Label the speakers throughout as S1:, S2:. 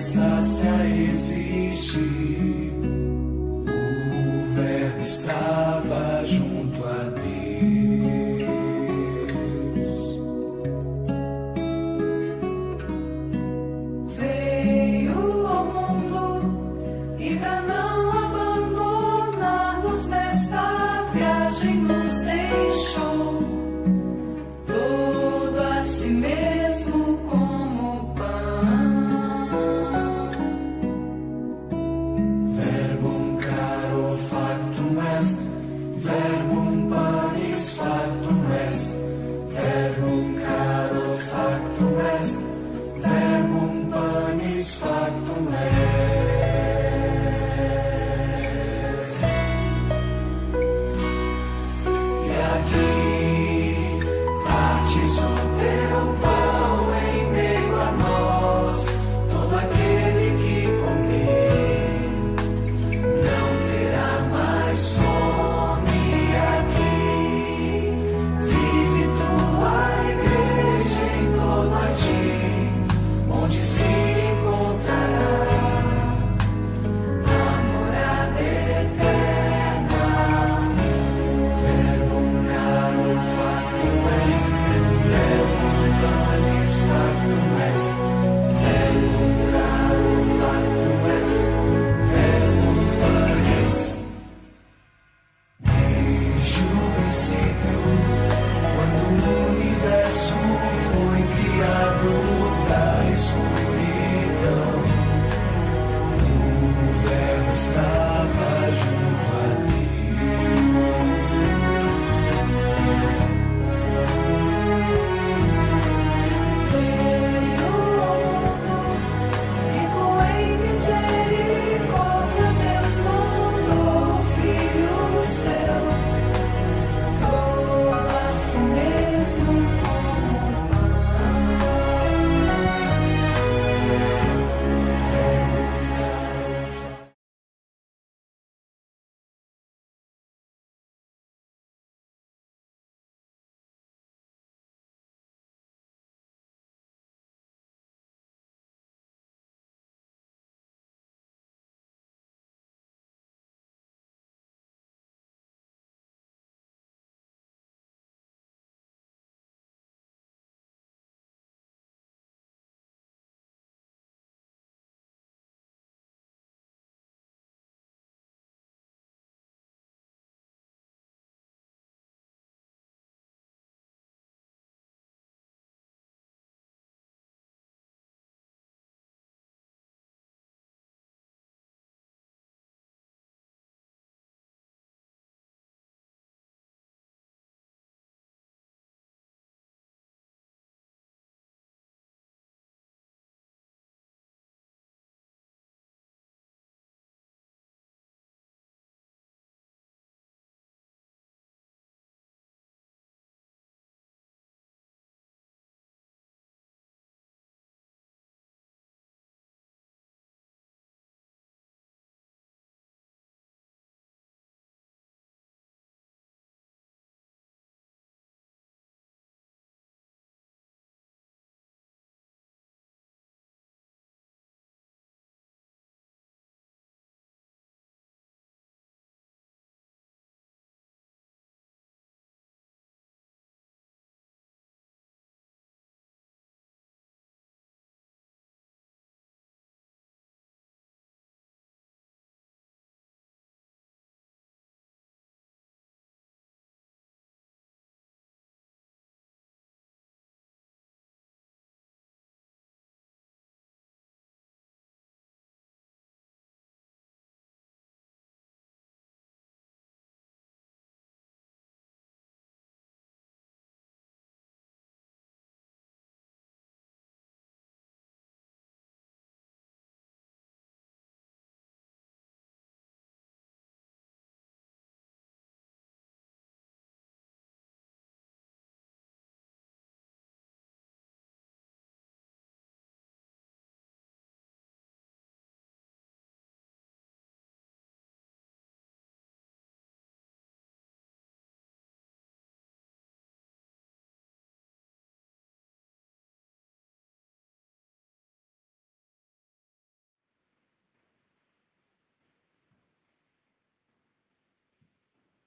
S1: começasse a existir, o Verbo estava junto a Deus.
S2: Veio ao mundo e pra não abandonar-nos nesta viagem nos deixou todo a si mesmo como pão.
S1: Verbum caro factum est,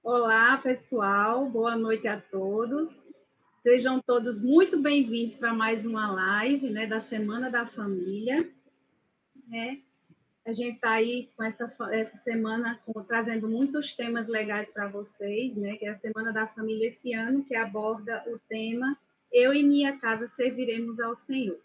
S3: Olá, pessoal, boa noite a todos. Sejam todos muito bem-vindos para mais uma live, né, da Semana da Família, né? A gente está aí com essa semana trazendo muitos temas legais para vocês, né? Que é a Semana da Família esse ano, que aborda o tema Eu e Minha Casa Serviremos ao Senhor,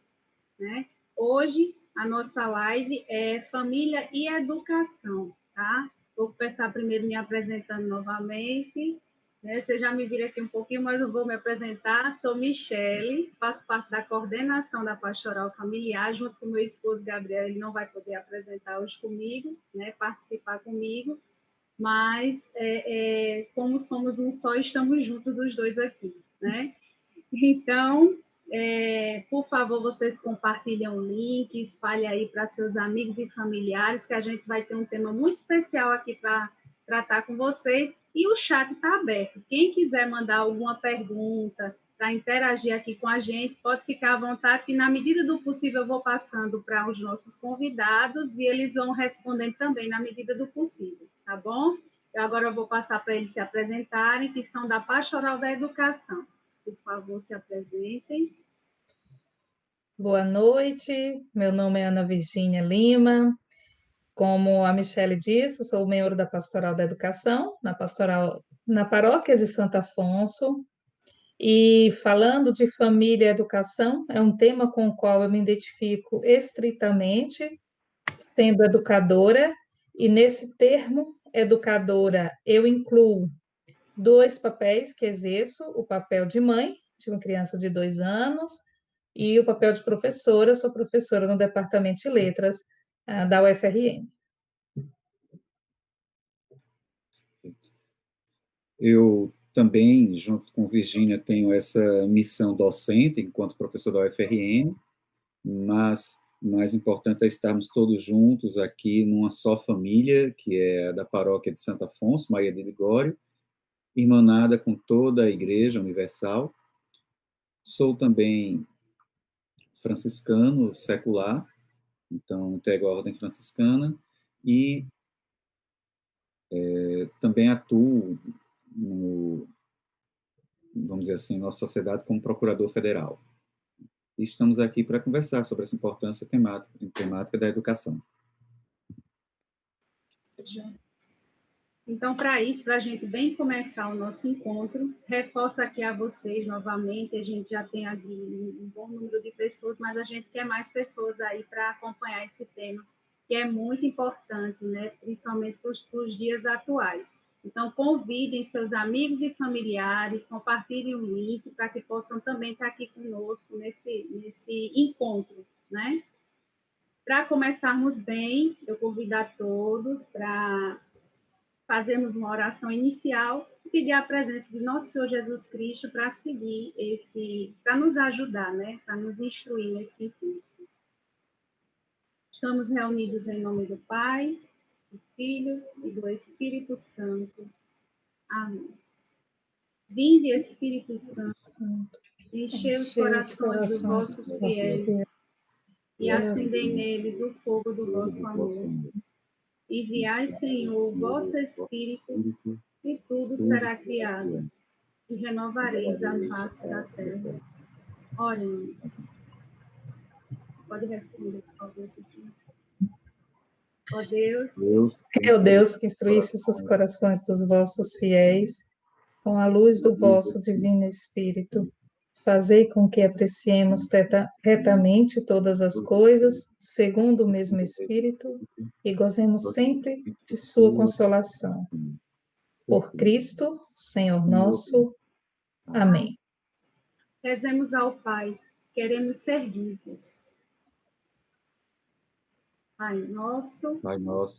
S3: né? Hoje, a nossa live é Família e Educação, tá? Vou começar primeiro me apresentando novamente, né? Vocês já me viram aqui um pouquinho, mas eu vou me apresentar. Sou Michele, faço parte da coordenação da Pastoral Familiar, junto com meu esposo Gabriel. Ele não vai poder apresentar hoje comigo, né? Participar comigo, mas como somos um só, estamos juntos os dois aqui, né? Então, por favor, vocês compartilhem o link, espalhem aí para seus amigos e familiares, que a gente vai ter um tema muito especial aqui para tratar com vocês. E o chat está aberto. Quem quiser mandar alguma pergunta para interagir aqui com a gente, pode ficar à vontade, que na medida do possível eu vou passando para os nossos convidados e eles vão respondendo também na medida do possível, tá bom? Agora eu vou passar para eles se apresentarem, que são da Pastoral da Educação. Por favor, se apresentem.
S4: Boa noite, meu nome é Ana Virgínia Lima. Como a Michele disse, sou membro da Pastoral da Educação, na paróquia de Santo Afonso. E falando de família e educação, é um tema com o qual eu me identifico estritamente, sendo educadora, e nesse termo, educadora, eu incluo dois papéis que exerço: o papel de mãe, de uma criança de 2 anos, e o papel de professora. Sou professora no Departamento de Letras da UFRN.
S5: Eu também, junto com Virgínia, tenho essa missão docente enquanto professor da UFRN, mas mais importante é estarmos todos juntos aqui numa só família, que é a da paróquia de Santo Afonso, Maria de Ligório, irmanada com toda a Igreja Universal. Sou também franciscano secular, então integro a Ordem Franciscana, e também atuo vamos dizer assim, nossa sociedade como procurador federal. E estamos aqui para conversar sobre essa importância temática da educação.
S3: Então, para isso, para a gente bem começar o nosso encontro, reforço aqui a vocês novamente, a gente já tem aqui um bom número de pessoas, mas a gente quer mais pessoas aí para acompanhar esse tema, que é muito importante, né? Principalmente para os dias atuais. Então, convidem seus amigos e familiares, compartilhem o link para que possam também estar aqui conosco nesse encontro, né? Para começarmos bem, eu convido a todos para fazermos uma oração inicial e pedir a presença de nosso Senhor Jesus Cristo para seguir para nos ajudar, né? Para nos instruir nesse encontro. Estamos reunidos em nome do Pai, do Filho e do Espírito Santo. Amém. Vinde, Espírito Santo, enchei os corações dos vossos fiéis e acendei neles o fogo do vosso amor. Enviai, Senhor, o vosso Espírito, e tudo será criado, e renovareis a face da terra. Oremos. Pode responder, por favor, Cristina. Ó
S4: Deus, que instruísse os corações dos vossos fiéis com a luz do vosso divino Espírito, fazei com que apreciemos retamente todas as coisas, segundo o mesmo Espírito, e gozemos sempre de sua consolação. Por Cristo, Senhor nosso. Amém.
S3: Rezemos ao Pai, queremos servir-vos. Pai nosso,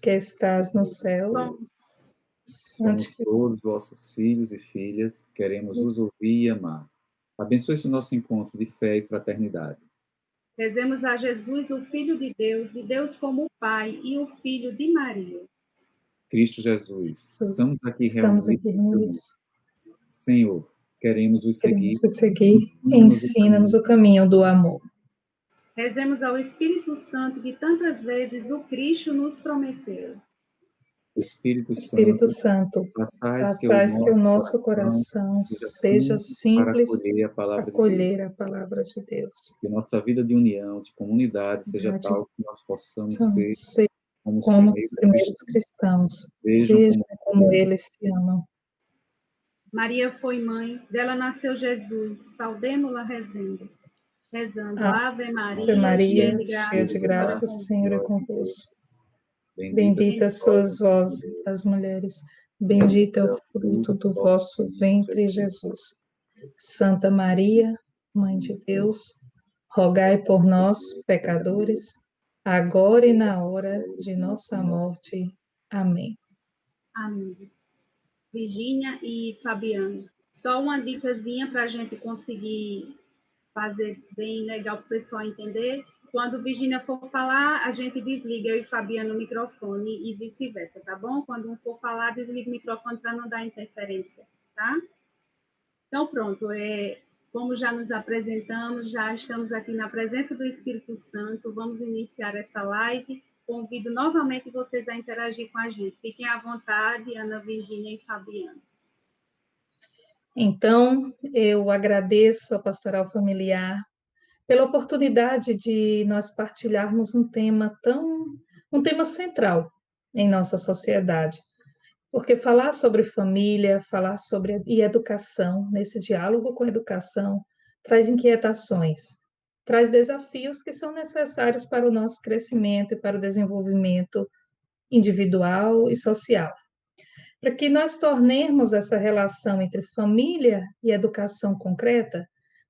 S4: que estás no céu,
S5: somos todos vossos filhos e filhas, queremos vos ouvir e amar. Abençoe esse nosso encontro de fé e fraternidade.
S3: Rezemos a Jesus, o Filho de Deus, e Deus como o Pai e o Filho de Maria.
S5: Cristo Jesus, estamos aqui
S4: reunidos.
S5: Senhor, queremos vos seguir.
S4: Ensina-nos o caminho do amor.
S3: Rezemos ao Espírito Santo que tantas vezes o Cristo nos prometeu.
S4: Espírito Santo, façais que o nosso coração seja simples para acolher a palavra de Deus.
S5: Que nossa vida de união, de comunidade, seja tal que nós possamos ser
S4: como os primeiros cristãos. Vejam como eles se amam.
S3: Maria foi mãe, dela nasceu Jesus, saudemo-la rezando. Ave Maria,
S4: cheia de graça, o Senhor é convosco. Bendita sois vós, as mulheres, bendito é o fruto do vosso ventre, Jesus. Santa Maria, Mãe de Deus, rogai por nós, pecadores, agora e na hora de nossa morte. Amém.
S3: Amém. Virgínia e Fabiano, só uma dicasinha para a gente conseguir fazer bem legal para o pessoal entender. Quando Virgínia for falar, a gente desliga eu e Fabiano o microfone e vice-versa, tá bom? Quando um for falar, desliga o microfone para não dar interferência, tá? Então, pronto. Como já nos apresentamos, já estamos aqui na presença do Espírito Santo, vamos iniciar essa live. Convido novamente vocês a interagir com a gente. Fiquem à vontade, Ana, Virgínia e Fabiano.
S4: Então, eu agradeço a Pastoral Familiar pela oportunidade de nós partilharmos um tema central em nossa sociedade. Porque falar sobre família, falar sobre educação, nesse diálogo com a educação, traz inquietações, traz desafios que são necessários para o nosso crescimento e para o desenvolvimento individual e social. Para que nós tornemos essa relação entre família e educação concreta,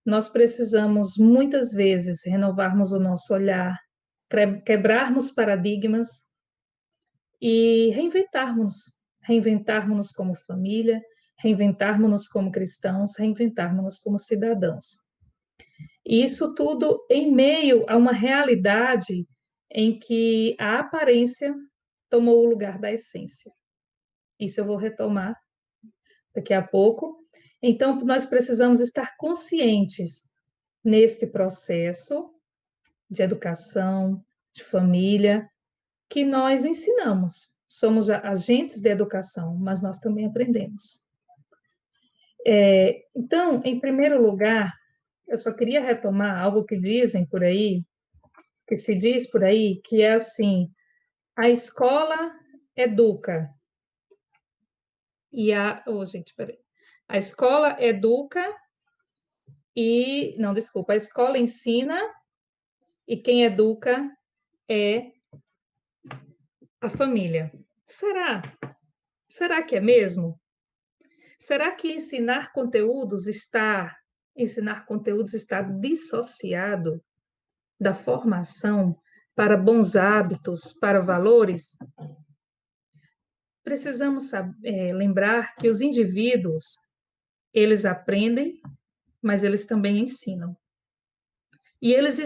S4: nós precisamos, muitas vezes, renovarmos o nosso olhar, quebrarmos paradigmas e reinventarmos como família, reinventarmos como cristãos, reinventarmos como cidadãos. E isso tudo em meio a uma realidade em que a aparência tomou o lugar da essência. Isso eu vou retomar daqui a pouco. Então, nós precisamos estar conscientes neste processo de educação, de família, que nós ensinamos. Somos agentes de educação, mas nós também aprendemos. Então, em primeiro lugar, eu só queria retomar algo que dizem por aí, que se diz por aí, que é assim: a escola educa. A escola educa a escola ensina e quem educa é a família. Será? Será que é mesmo? Será que ensinar conteúdos está dissociado da formação para bons hábitos, para valores? Precisamos lembrar que os indivíduos, eles aprendem, mas eles também ensinam. E eles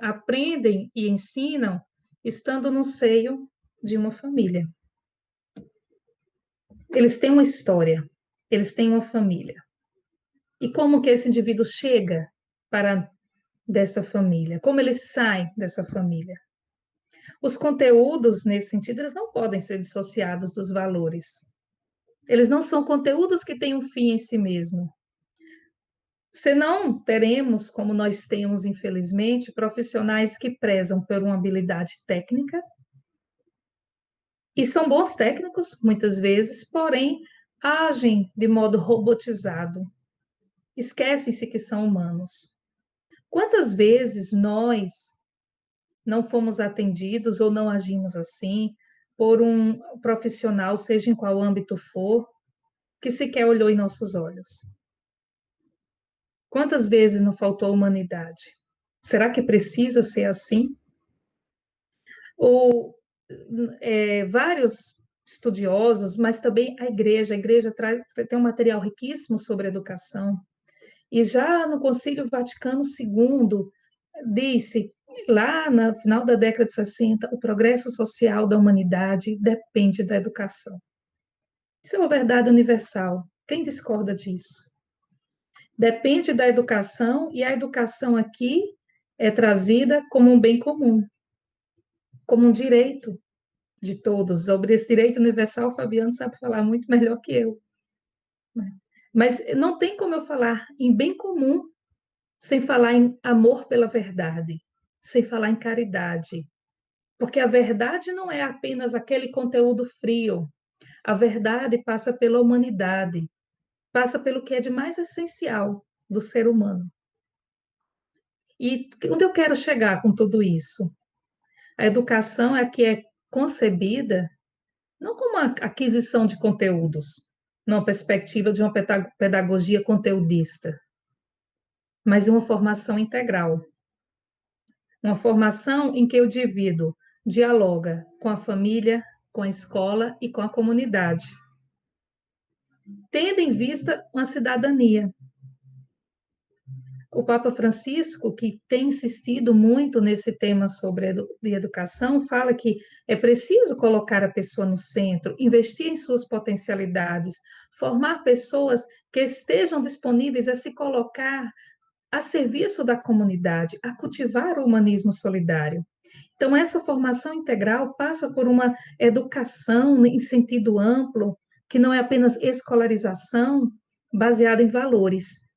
S4: aprendem e ensinam estando no seio de uma família. Eles têm uma história, eles têm uma família. E como que esse indivíduo chega dessa família? Como ele sai dessa família? Os conteúdos, nesse sentido, eles não podem ser dissociados dos valores. Eles não são conteúdos que têm um fim em si mesmo. Senão, teremos, como nós temos, infelizmente, profissionais que prezam por uma habilidade técnica, e são bons técnicos, muitas vezes, porém, agem de modo robotizado. Esquecem-se que são humanos. Quantas vezes nós não fomos atendidos ou não agimos assim por um profissional, seja em qual âmbito for, que sequer olhou em nossos olhos? Quantas vezes não faltou humanidade? Será que precisa ser assim? Vários estudiosos, mas também a igreja tem um material riquíssimo sobre educação. E já no Concílio Vaticano II, disse, lá no final da década de 60, o progresso social da humanidade depende da educação. Isso é uma verdade universal. Quem discorda disso? Depende da educação, e a educação aqui é trazida como um bem comum, como um direito. de todos. Sobre esse direito universal, o Fabiano sabe falar muito melhor que eu, né? Mas não tem como eu falar em bem comum sem falar em amor pela verdade, sem falar em caridade. Porque a verdade não é apenas aquele conteúdo frio. A verdade passa pela humanidade, passa pelo que é de mais essencial do ser humano. E onde eu quero chegar com tudo isso? A educação é a que é concebida não como uma aquisição de conteúdos, numa perspectiva de uma pedagogia conteudista, mas uma formação integral. Uma formação em que o indivíduo dialoga com a família, com a escola e com a comunidade, tendo em vista uma cidadania. O Papa Francisco, que tem insistido muito nesse tema sobre educação, fala que é preciso colocar a pessoa no centro, investir em suas potencialidades, formar pessoas que estejam disponíveis a se colocar a serviço da comunidade, a cultivar o humanismo solidário. Então, essa formação integral passa por uma educação em sentido amplo, que não é apenas escolarização baseada em valores,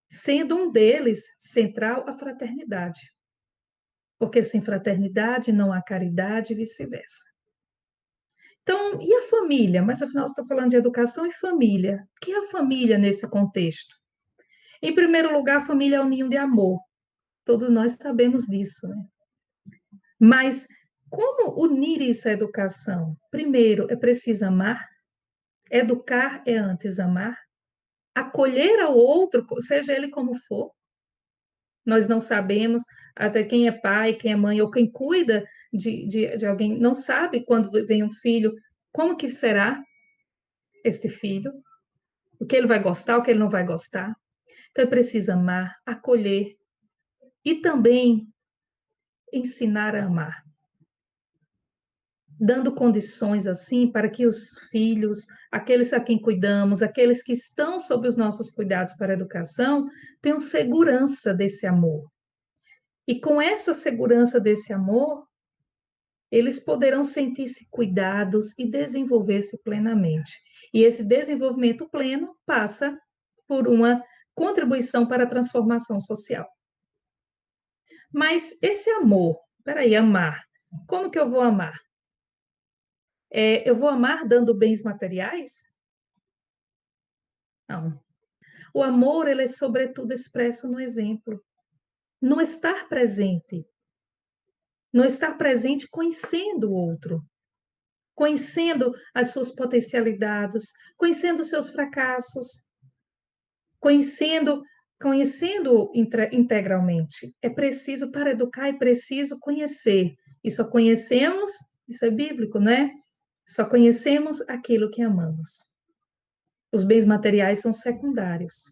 S4: sendo um deles central a fraternidade. Porque sem fraternidade não há caridade e vice-versa. Então, e a família? Mas afinal, você está falando de educação e família. O que é a família nesse contexto? Em primeiro lugar, a família é um ninho de amor. Todos nós sabemos disso, né? Mas como unir isso à educação? Primeiro, é preciso amar. Educar é antes amar. Acolher ao outro, seja ele como for. Nós não sabemos, até quem é pai, quem é mãe, ou quem cuida de alguém, não sabe quando vem um filho, como que será este filho, o que ele vai gostar, o que ele não vai gostar. Então, é preciso amar, acolher e também ensinar a amar, dando condições assim para que os filhos, aqueles a quem cuidamos, aqueles que estão sob os nossos cuidados para a educação, tenham segurança desse amor. E com essa segurança desse amor, eles poderão sentir-se cuidados e desenvolver-se plenamente. E esse desenvolvimento pleno passa por uma contribuição para a transformação social. Mas esse amor, peraí, amar, como que eu vou amar? Eu vou amar dando bens materiais? Não. O amor, ele é sobretudo expresso no exemplo. No estar presente. No estar presente conhecendo o outro. Conhecendo as suas potencialidades, conhecendo os seus fracassos, conhecendo integralmente. É preciso, para educar, é preciso conhecer. E só conhecemos, isso é bíblico, né? Só conhecemos aquilo que amamos. Os bens materiais são secundários.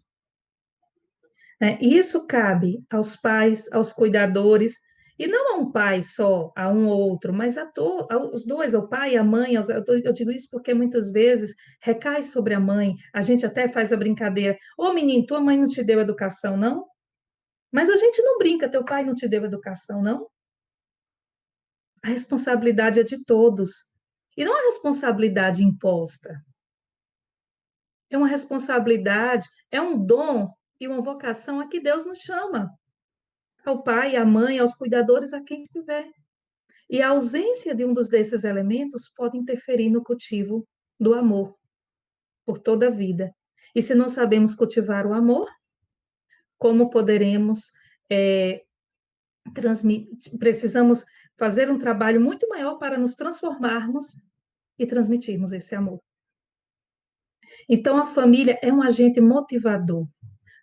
S4: Isso cabe aos pais, aos cuidadores, e não a um pai só, a um ou outro, mas aos dois, ao pai, à mãe. Eu digo isso porque muitas vezes recai sobre a mãe, a gente até faz a brincadeira: ô menino, tua mãe não te deu educação, não? Mas a gente não brinca, teu pai não te deu educação, não? A responsabilidade é de todos. E não é responsabilidade imposta. É uma responsabilidade, é um dom e uma vocação a que Deus nos chama. Ao pai, à mãe, aos cuidadores, a quem estiver. E a ausência de um desses elementos pode interferir no cultivo do amor por toda a vida. E se não sabemos cultivar o amor, como poderemos transmitir? Precisamos fazer um trabalho muito maior para nos transformarmos e transmitirmos esse amor. Então, a família é um agente motivador,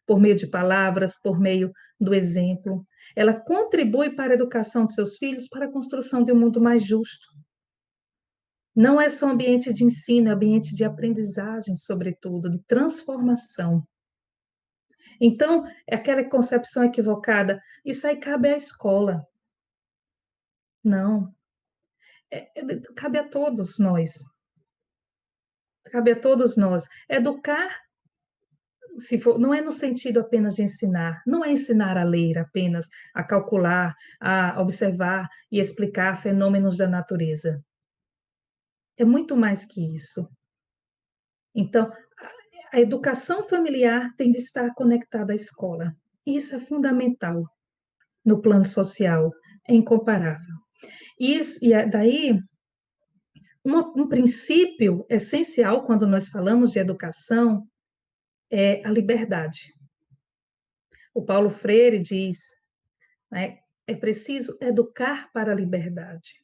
S4: por meio de palavras, por meio do exemplo. Ela contribui para a educação de seus filhos, para a construção de um mundo mais justo. Não é só um ambiente de ensino, é um ambiente de aprendizagem, sobretudo, de transformação. Então, é aquela concepção equivocada, isso aí cabe à escola. Não. Cabe a todos nós. Cabe a todos nós. Educar, se for, não é no sentido apenas de ensinar, não é ensinar a ler apenas, a calcular, a observar e explicar fenômenos da natureza. é muito mais que isso. Então, a educação familiar tem de estar conectada à escola. Isso é fundamental no plano social, é incomparável. Daí, um princípio essencial quando nós falamos de educação é a liberdade. O Paulo Freire diz, né, é preciso educar para a liberdade.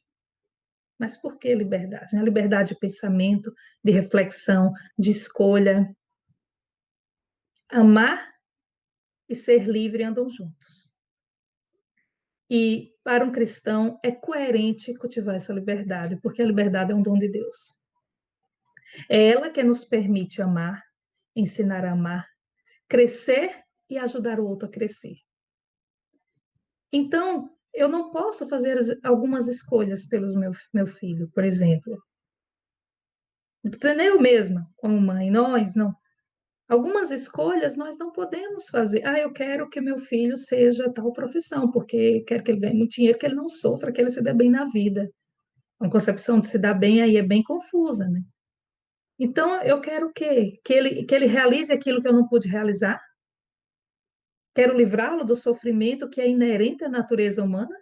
S4: Mas por que liberdade? A liberdade de pensamento, de reflexão, de escolha. Amar e ser livre andam juntos. E para um cristão é coerente cultivar essa liberdade, porque a liberdade é um dom de Deus. É ela que nos permite amar, ensinar a amar, crescer e ajudar o outro a crescer. Então, eu não posso fazer algumas escolhas pelo meu filho, por exemplo. Nem eu mesma, como mãe, nós não. Algumas escolhas nós não podemos fazer. Eu quero que meu filho seja tal profissão, porque quero que ele ganhe muito dinheiro, que ele não sofra, que ele se dê bem na vida. A concepção de se dar bem aí é bem confusa, né? Então, eu quero o quê? Que ele realize aquilo que eu não pude realizar? Quero livrá-lo do sofrimento que é inerente à natureza humana?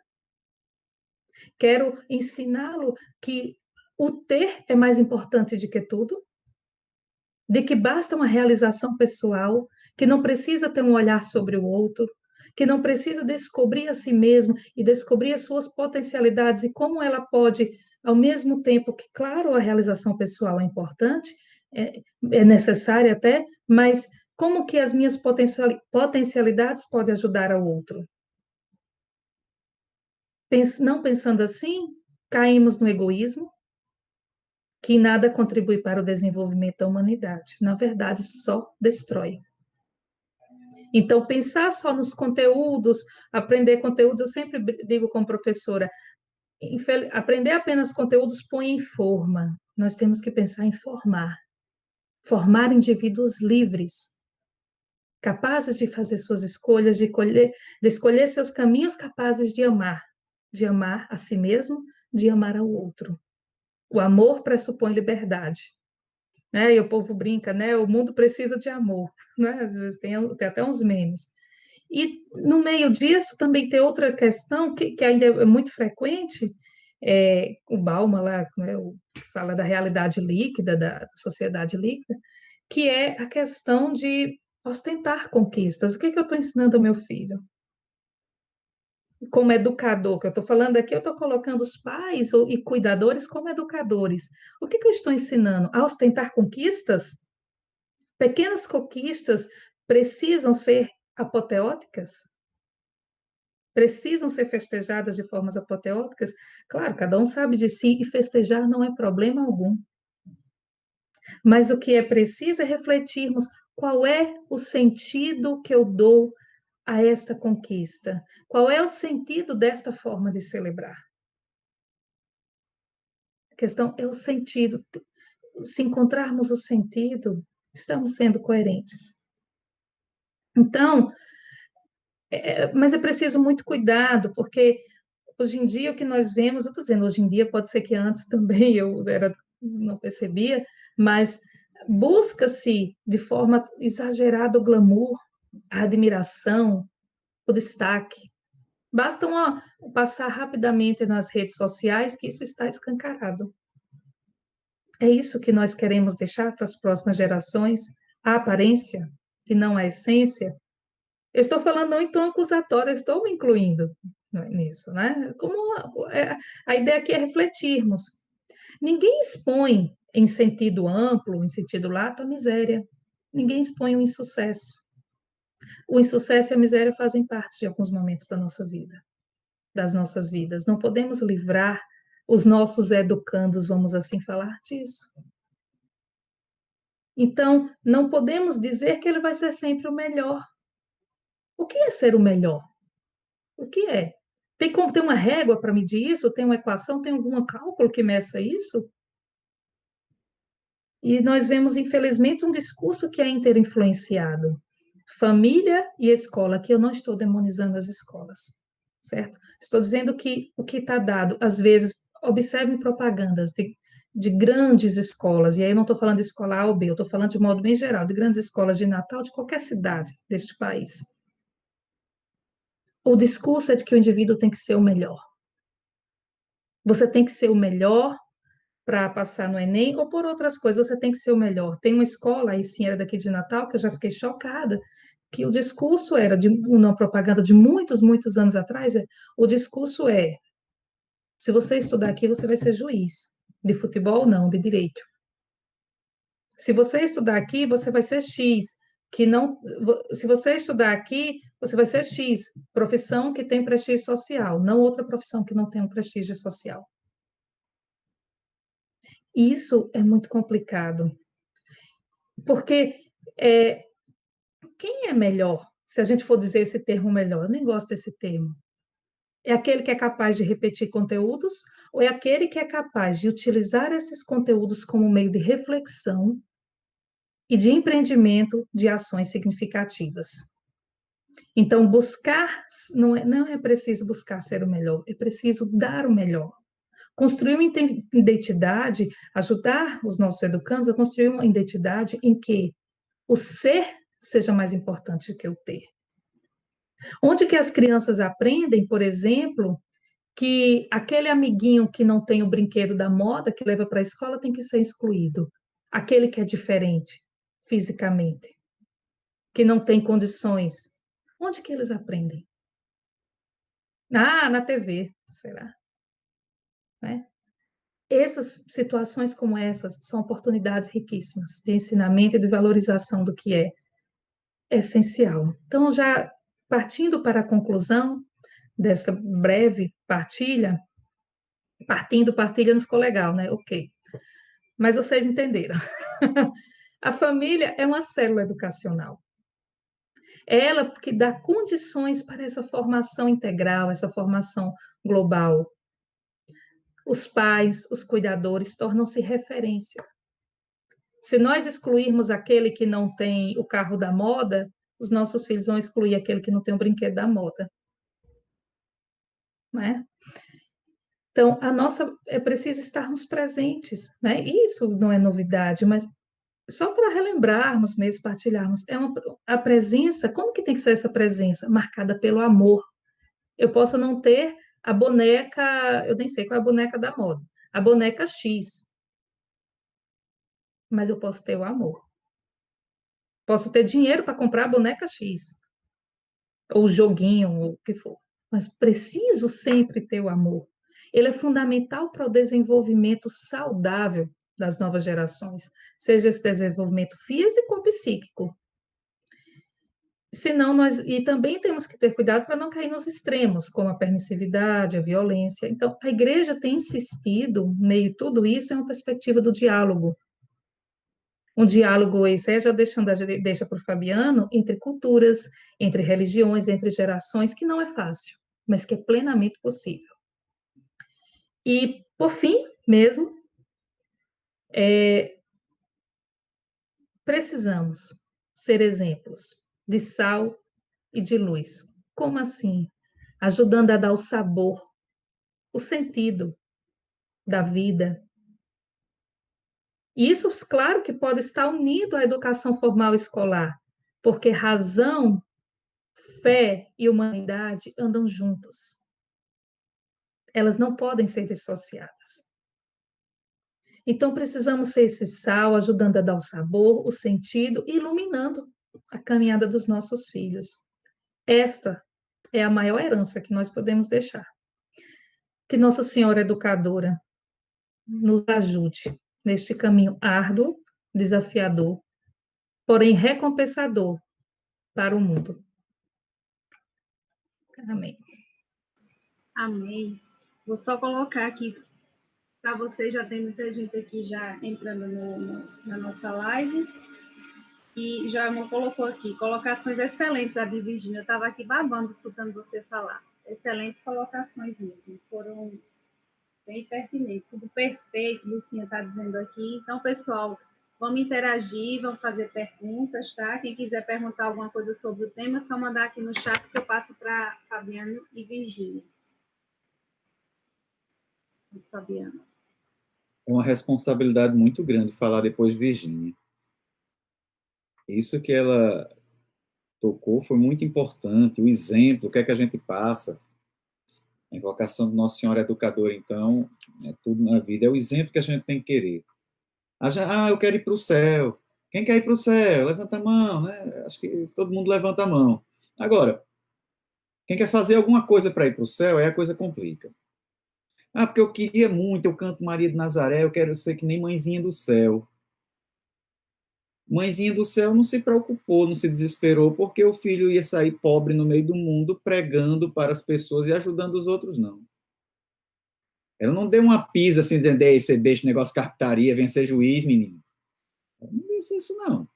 S4: Quero ensiná-lo que o ter é mais importante do que tudo? De que basta uma realização pessoal, que não precisa ter um olhar sobre o outro, que não precisa descobrir a si mesmo e descobrir as suas potencialidades e como ela pode, ao mesmo tempo que, claro, a realização pessoal é importante, é necessária até, mas como que as minhas potencialidades podem ajudar ao outro? Não pensando assim, caímos no egoísmo, que nada contribui para o desenvolvimento da humanidade. Na verdade, só destrói. Então, pensar só nos conteúdos, aprender conteúdos, eu sempre digo como professora, aprender apenas conteúdos põe em forma. Nós temos que pensar em formar indivíduos livres, capazes de fazer suas escolhas, de escolher seus caminhos, capazes de amar a si mesmo, de amar ao outro. O amor pressupõe liberdade. Né? E o povo brinca, né? O mundo precisa de amor. Né? Às vezes tem até uns memes. E no meio disso também tem outra questão que ainda é muito frequente, o Bauman lá, né, que fala da realidade líquida, da sociedade líquida, que é a questão de ostentar conquistas. O que eu estou ensinando ao meu filho? Como educador, que eu estou falando aqui, eu estou colocando os pais e cuidadores como educadores. O que eu estou ensinando? A ostentar conquistas? Pequenas conquistas precisam ser apoteóticas? Precisam ser festejadas de formas apoteóticas? Claro, cada um sabe de si e festejar não é problema algum. Mas o que é preciso é refletirmos qual é o sentido que eu dou a esta conquista? Qual é o sentido desta forma de celebrar? A questão é o sentido. Se encontrarmos o sentido, estamos sendo coerentes. Então, mas é preciso muito cuidado, porque hoje em dia o que nós vemos, eu estou dizendo hoje em dia, pode ser que antes também não percebia, mas busca-se de forma exagerada o glamour, a admiração, o destaque. Basta passar rapidamente nas redes sociais que isso está escancarado. É isso que nós queremos deixar para as próximas gerações, a aparência e não a essência. Eu estou falando não em tom acusatório, eu estou me incluindo nisso, né? A ideia aqui é refletirmos. Ninguém expõe em sentido amplo, em sentido lato, a miséria. Ninguém expõe o insucesso. O insucesso e a miséria fazem parte de alguns momentos da nossa vida, das nossas vidas. Não podemos livrar os nossos educandos, vamos assim falar, disso. Então, não podemos dizer que ele vai ser sempre o melhor. O que é ser o melhor? O que é? Tem como ter uma régua para medir isso? Tem uma equação? Tem algum cálculo que meça isso? E nós vemos, infelizmente, um discurso que é interinfluenciado. Família e escola, que eu não estou demonizando as escolas, certo? Estou dizendo que o que está dado, às vezes, observem propagandas de grandes escolas, e aí eu não estou falando de escola A ou B, eu estou falando de modo bem geral, de grandes escolas de Natal de qualquer cidade deste país. O discurso é de que o indivíduo tem que ser o melhor. Você tem que ser o melhor para passar no Enem, ou por outras coisas, você tem que ser o melhor. Tem uma escola, aí sim, era daqui de Natal, que eu já fiquei chocada, que o discurso era, de uma propaganda de muitos, muitos anos atrás, o discurso é, se você estudar aqui, você vai ser juiz. De futebol, não, de direito. Se você estudar aqui, você vai ser X, que não, se você estudar aqui, você vai ser X, profissão que tem prestígio social, não outra profissão que não tem um prestígio social. Isso é muito complicado, porque quem é melhor? Se a gente for dizer esse termo melhor, eu nem gosto desse termo. É aquele que é capaz de repetir conteúdos ou é aquele que é capaz de utilizar esses conteúdos como meio de reflexão e de empreendimento de ações significativas? Então, buscar, não é preciso buscar ser o melhor, é preciso dar o melhor. Construir uma identidade, ajudar os nossos educandos a construir uma identidade em que o ser seja mais importante do que o ter. Onde que as crianças aprendem, por exemplo, que aquele amiguinho que não tem o brinquedo da moda, que leva para a escola, tem que ser excluído. Aquele que é diferente fisicamente, que não tem condições. Onde que eles aprendem? Ah, na TV, será? Né? Essas situações como essas são oportunidades riquíssimas de ensinamento e de valorização do que é essencial. Então, já partindo para a conclusão dessa breve partilha não ficou legal, né? Ok. Mas vocês entenderam. A família é uma célula educacional. É ela que dá condições para essa formação integral, essa formação global. Os pais, os cuidadores, tornam-se referências. Se nós excluirmos aquele que não tem o carro da moda, os nossos filhos vão excluir aquele que não tem o brinquedo da moda. Né? Então, é preciso estarmos presentes, né? Isso não é novidade, mas só para relembrarmos mesmo, partilharmos, a presença, como que tem que ser essa presença? Marcada pelo amor. Eu posso não ter a boneca, eu nem sei qual é a boneca da moda, a boneca X, mas eu posso ter o amor. Posso ter dinheiro para comprar a boneca X, ou o joguinho, ou o que for, mas preciso sempre ter o amor. Ele é fundamental para o desenvolvimento saudável das novas gerações, seja esse desenvolvimento físico ou psíquico. Senão e também temos que ter cuidado para não cair nos extremos, como a permissividade, a violência. Então, a igreja tem insistido, meio tudo isso, é uma perspectiva do diálogo. Um diálogo, isso aí já deixa para o Fabiano, entre culturas, entre religiões, entre gerações, que não é fácil, mas que é plenamente possível. E, por fim, mesmo, precisamos ser exemplos de sal e de luz. Como assim? Ajudando a dar o sabor, o sentido da vida. E isso, claro, que pode estar unido à educação formal escolar, porque razão, fé e humanidade andam juntas. Elas não podem ser dissociadas. Então, precisamos ser esse sal, ajudando a dar o sabor, o sentido, e iluminando a caminhada dos nossos filhos. Esta é a maior herança que nós podemos deixar. Que Nossa Senhora Educadora nos ajude neste caminho árduo, desafiador, porém recompensador para o mundo. Amém.
S3: Amém. Vou só colocar aqui para vocês, já tem muita gente aqui já entrando na nossa live. E Joelma colocou aqui, colocações excelentes, a de Virgínia. Eu estava aqui babando, escutando você falar. Excelentes colocações mesmo, foram bem pertinentes. Tudo perfeito, Lucinha está dizendo aqui. Então, pessoal, vamos interagir, vamos fazer perguntas, tá? Quem quiser perguntar alguma coisa sobre o tema, é só mandar aqui no chat que eu passo para Fabiano e Virgínia. Fabiano.
S5: É uma responsabilidade muito grande falar depois de Virgínia. Isso que ela tocou foi muito importante, o exemplo, o que é que a gente passa. A invocação de Nossa Senhora Educadora, então, é tudo na vida, é o exemplo que a gente tem que querer. Eu quero ir para o céu. Quem quer ir para o céu? Levanta a mão, né? Acho que todo mundo levanta a mão. Agora, quem quer fazer alguma coisa para ir para o céu, aí a coisa complica. Porque eu queria muito, eu canto Maria de Nazaré, eu quero ser que nem Mãezinha do Céu. Mãezinha do Céu não se preocupou, não se desesperou, porque o filho ia sair pobre no meio do mundo, pregando para as pessoas e ajudando os outros, não. Ela não deu uma pisa assim, dizendo, ei, você beijo, negócio carpintaria, vem ser juiz, menino. Ela não disse isso, não.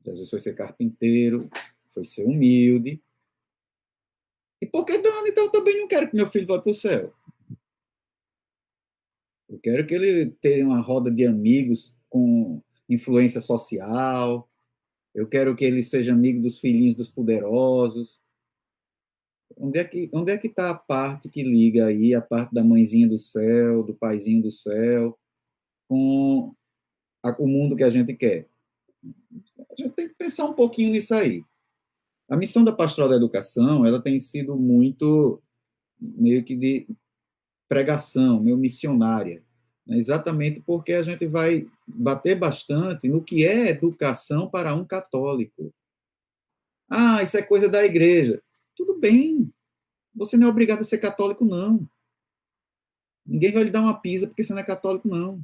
S5: Jesus foi ser carpinteiro, foi ser humilde. E por que, dona, então eu também não quero que meu filho vá para o céu? Eu quero que ele tenha uma roda de amigos com influência social. Eu quero que ele seja amigo dos filhinhos dos poderosos. Onde é que está a parte que liga aí, a parte da mãezinha do céu, do paizinho do céu, com o mundo que a gente quer? A gente tem que pensar um pouquinho nisso aí. A missão da Pastoral da Educação, ela tem sido muito meio que de pregação, meio missionária, né? Exatamente porque a gente vai bater bastante no que é educação para um católico. Isso é coisa da igreja. Tudo bem, você não é obrigado a ser católico, não. Ninguém vai lhe dar uma pisa porque você não é católico, não.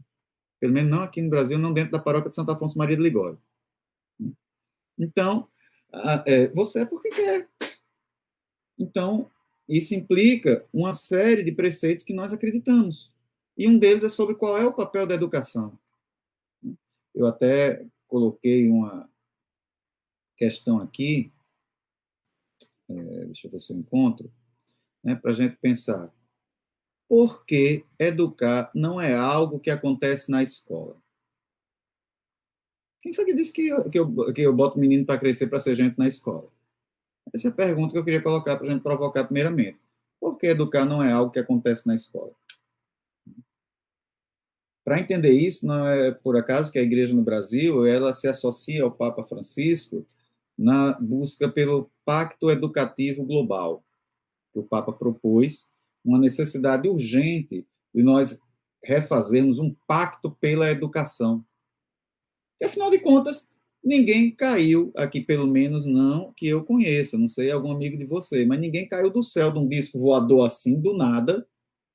S5: Pelo menos não aqui no Brasil, não dentro da paróquia de Santo Afonso Maria de Ligório. Então, você é porque quer. Então, isso implica uma série de preceitos que nós acreditamos. E um deles é sobre qual é o papel da educação. Eu até coloquei uma questão aqui, deixa eu ver se eu encontro, né, para a gente pensar. Por que educar não é algo que acontece na escola? Quem foi que disse que eu boto menino para crescer para ser gente na escola? Essa é a pergunta que eu queria colocar para a gente provocar primeiramente. Por que educar não é algo que acontece na escola? Para entender isso, não é por acaso que a igreja no Brasil ela se associa ao Papa Francisco na busca pelo Pacto Educativo Global, que o Papa propôs uma necessidade urgente de nós refazermos um pacto pela educação. E, afinal de contas, ninguém caiu, aqui pelo menos não que eu conheça, não sei, algum amigo de você, mas ninguém caiu do céu de um disco voador assim, do nada,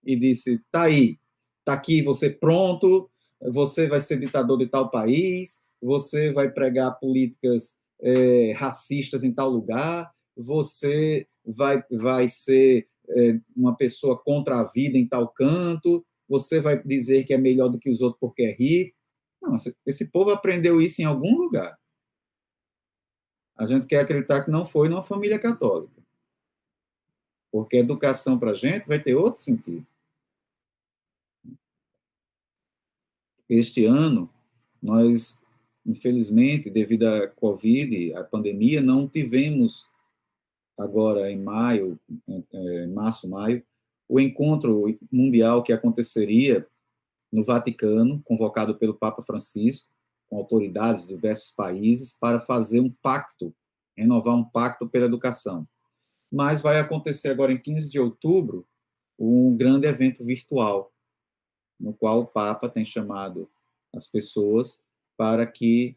S5: e disse, tá aí, tá aqui, você pronto, você vai ser ditador de tal país, você vai pregar políticas racistas em tal lugar, você vai ser uma pessoa contra a vida em tal canto, você vai dizer que é melhor do que os outros porque é rico. Não, esse povo aprendeu isso em algum lugar. A gente quer acreditar que não foi numa família católica. Porque a educação para a gente vai ter outro sentido. Este ano, nós, infelizmente, devido à Covid, à pandemia, não tivemos agora em maio, março, maio, o encontro mundial que aconteceria no Vaticano, convocado pelo Papa Francisco, com autoridades de diversos países, para fazer um pacto, renovar um pacto pela educação. Mas vai acontecer agora, em 15 de outubro, um grande evento virtual, no qual o Papa tem chamado as pessoas para que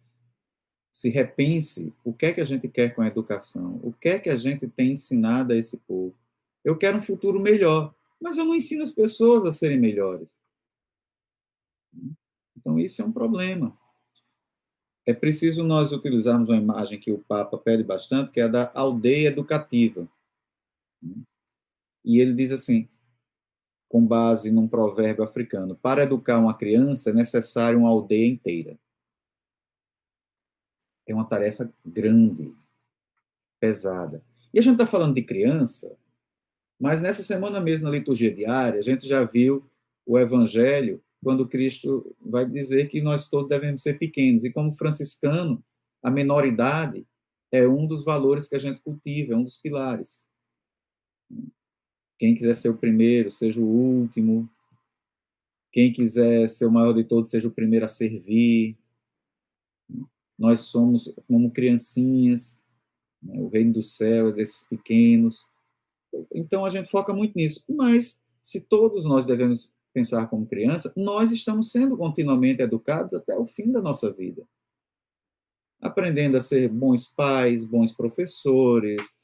S5: se repense o que é que a gente quer com a educação, o que é que a gente tem ensinado a esse povo. Eu quero um futuro melhor, mas eu não ensino as pessoas a serem melhores. Então, isso é um problema. É preciso nós utilizarmos uma imagem que o Papa pede bastante, que é a da aldeia educativa. E ele diz assim, com base num provérbio africano, para educar uma criança é necessário uma aldeia inteira. É uma tarefa grande, pesada. E a gente está falando de criança, mas nessa semana mesmo, na liturgia diária, a gente já viu o Evangelho, quando Cristo vai dizer que nós todos devemos ser pequenos. E como franciscano, a menoridade é um dos valores que a gente cultiva, é um dos pilares. Quem quiser ser o primeiro, seja o último. Quem quiser ser o maior de todos, seja o primeiro a servir. Nós somos como criancinhas, né? O reino do céu é desses pequenos. Então, a gente foca muito nisso. Mas, se todos nós devemos pensar como criança, nós estamos sendo continuamente educados até o fim da nossa vida. Aprendendo a ser bons pais, bons professores,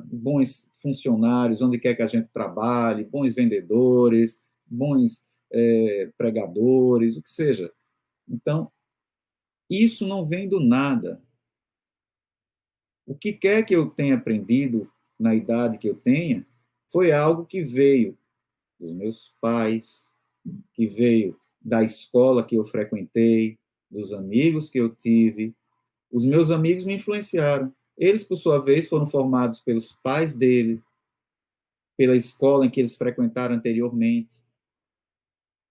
S5: bons funcionários, onde quer que a gente trabalhe, bons vendedores, bons pregadores, o que seja. Então, isso não vem do nada. O que quer que eu tenha aprendido na idade que eu tenha, foi algo que veio dos meus pais, que veio da escola que eu frequentei, dos amigos que eu tive. Os meus amigos me influenciaram. Eles, por sua vez, foram formados pelos pais deles, pela escola em que eles frequentaram anteriormente.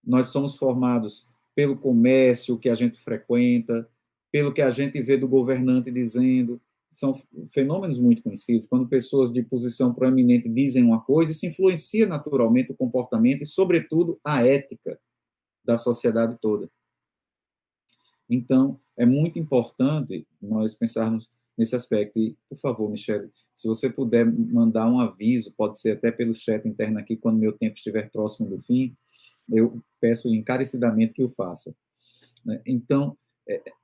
S5: Nós somos formados pelo comércio que a gente frequenta, pelo que a gente vê do governante dizendo. São fenômenos muito conhecidos. Quando pessoas de posição proeminente dizem uma coisa, isso influencia naturalmente o comportamento e, sobretudo, a ética da sociedade toda. Então, é muito importante nós pensarmos nesse aspecto. E, por favor, Michele, se você puder mandar um aviso, pode ser até pelo chat interno aqui, quando meu tempo estiver próximo do fim, eu peço encarecidamente que o faça. Então,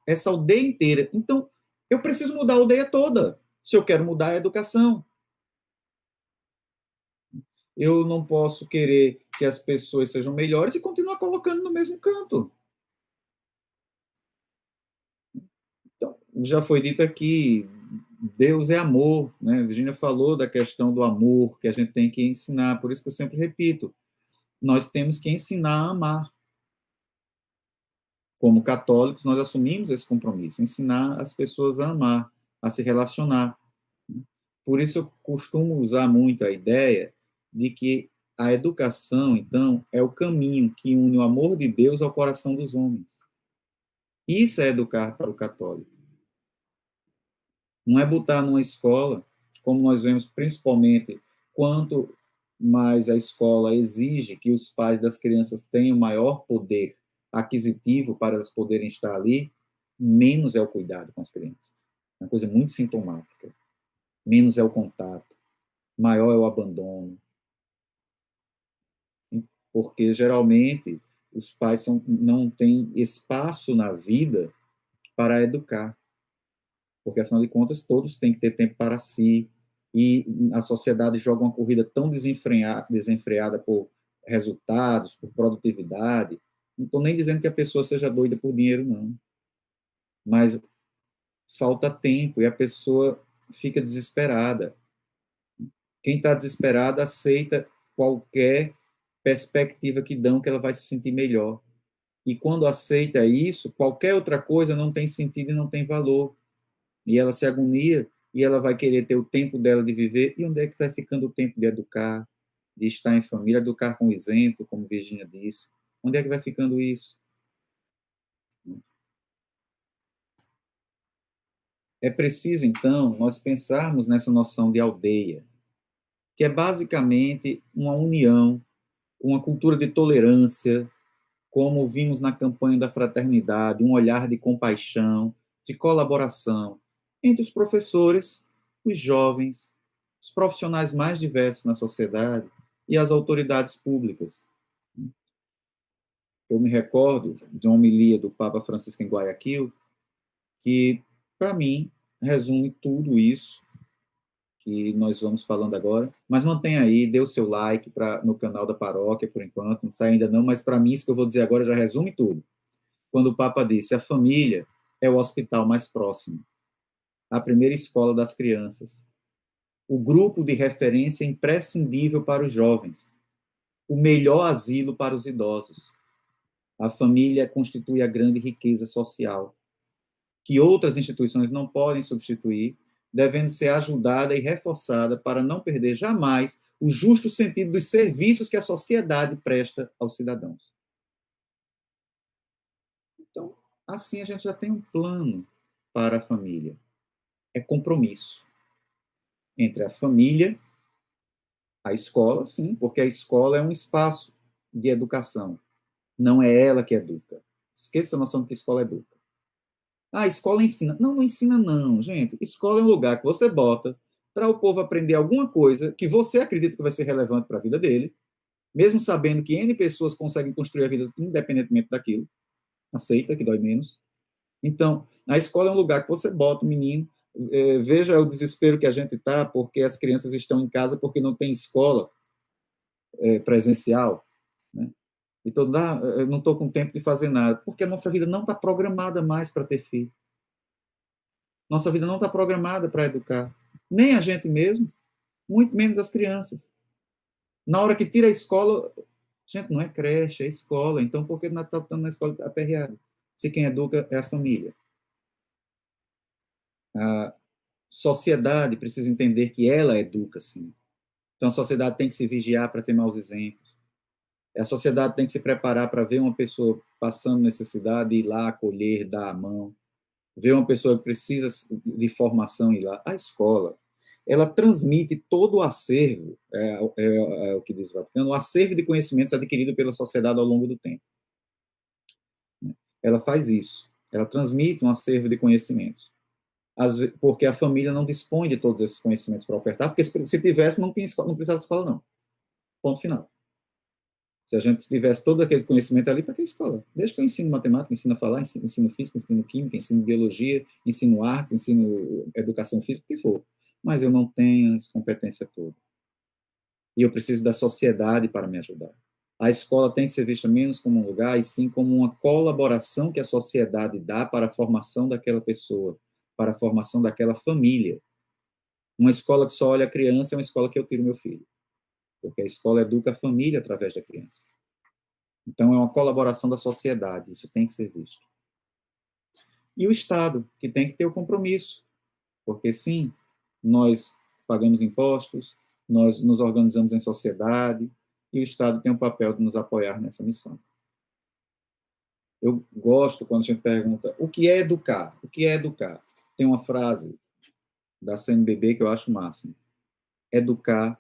S5: essa aldeia inteira. Então, eu preciso mudar a aldeia toda, se eu quero mudar a educação. Eu não posso querer que as pessoas sejam melhores e continuar colocando no mesmo canto. Então, já foi dito aqui, Deus é amor, né? A Virginia falou da questão do amor, que a gente tem que ensinar, por isso que eu sempre repito, nós temos que ensinar a amar. Como católicos, nós assumimos esse compromisso, ensinar as pessoas a amar, a se relacionar. Por isso eu costumo usar muito a ideia de que a educação, então, é o caminho que une o amor de Deus ao coração dos homens. Isso é educar para o católico. Não é botar numa escola, como nós vemos principalmente, quanto mais a escola exige que os pais das crianças tenham maior poder aquisitivo para elas poderem estar ali, menos é o cuidado com as crianças. É uma coisa muito sintomática. Menos é o contato, maior é o abandono. Porque, geralmente, os pais não têm espaço na vida para educar. Porque, afinal de contas, todos têm que ter tempo para si. E a sociedade joga uma corrida tão desenfreada por resultados, por produtividade. Não estou nem dizendo que a pessoa seja doida por dinheiro, não. Mas falta tempo e a pessoa fica desesperada. Quem está desesperado aceita qualquer perspectiva que dão que ela vai se sentir melhor. E quando aceita isso, qualquer outra coisa não tem sentido e não tem valor. E ela se agonia e ela vai querer ter o tempo dela de viver. E onde é que vai ficando o tempo de educar, de estar em família, educar com exemplo, como Virginia disse? Onde é que vai ficando isso? É preciso, então, nós pensarmos nessa noção de aldeia, que é basicamente uma união, uma cultura de tolerância, como vimos na campanha da fraternidade, um olhar de compaixão, de colaboração entre os professores, os jovens, os profissionais mais diversos na sociedade e as autoridades públicas. Eu me recordo de uma homilia do Papa Francisco em Guayaquil, que, para mim, resume tudo isso que nós vamos falando agora, mas mantenha aí, dê o seu like no canal da paróquia, por enquanto, não sai ainda não, mas para mim isso que eu vou dizer agora já resume tudo. Quando o Papa disse, a família é o hospital mais próximo, a primeira escola das crianças, o grupo de referência imprescindível para os jovens, o melhor asilo para os idosos. A família constitui a grande riqueza social, que outras instituições não podem substituir, devendo ser ajudada e reforçada para não perder jamais o justo sentido dos serviços que a sociedade presta aos cidadãos. Então, assim a gente já tem um plano para a família. É compromisso entre a família, a escola, sim, porque a escola é um espaço de educação, Não é ela que educa. Esqueça a noção de que escola educa. A escola ensina. Não, não ensina não, gente. Escola é um lugar que você bota para o povo aprender alguma coisa que você acredita que vai ser relevante para a vida dele, mesmo sabendo que N pessoas conseguem construir a vida independentemente daquilo. Aceita, que dói menos. Então, a escola é um lugar que você bota o menino, veja o desespero que a gente está, porque as crianças estão em casa porque não tem escola presencial, né? Então, eu não estou com tempo de fazer nada, porque a nossa vida não está programada mais para ter filho. Nossa vida não está programada para educar. Nem a gente mesmo, muito menos as crianças. Na hora que tira a escola, gente, não é creche, é escola. Então, por que não está na escola aperreado? Se quem educa é a família. A sociedade precisa entender que ela educa, sim. Então, a sociedade tem que se vigiar para ter maus exemplos. A sociedade tem que se preparar para ver uma pessoa passando necessidade e ir lá acolher, dar a mão. Ver uma pessoa que precisa de formação e ir lá. A escola, ela transmite todo o acervo, o que diz o Vaticano, o acervo de conhecimentos adquirido pela sociedade ao longo do tempo. Ela faz isso. Ela transmite um acervo de conhecimentos. Porque a família não dispõe de todos esses conhecimentos para ofertar, porque se tivesse, não precisava de escola, não. Ponto final. Se a gente tivesse todo aquele conhecimento ali, para que escola? Desde que eu ensino matemática, ensino a falar, ensino física, ensino química, ensino biologia, ensino artes, ensino educação física, o que for. Mas eu não tenho essa competência toda. E eu preciso da sociedade para me ajudar. A escola tem que ser vista menos como um lugar, e sim como uma colaboração que a sociedade dá para a formação daquela pessoa, para a formação daquela família. Uma escola que só olha a criança é uma escola que eu tiro meu filho. Porque a escola educa a família através da criança. Então, é uma colaboração da sociedade, isso tem que ser visto. E o Estado, que tem que ter o compromisso, porque, sim, nós pagamos impostos, nós nos organizamos em sociedade, e o Estado tem o papel de nos apoiar nessa missão. Eu gosto quando a gente pergunta, o que é educar? O que é educar? Tem uma frase da CNBB que eu acho o máximo. Educar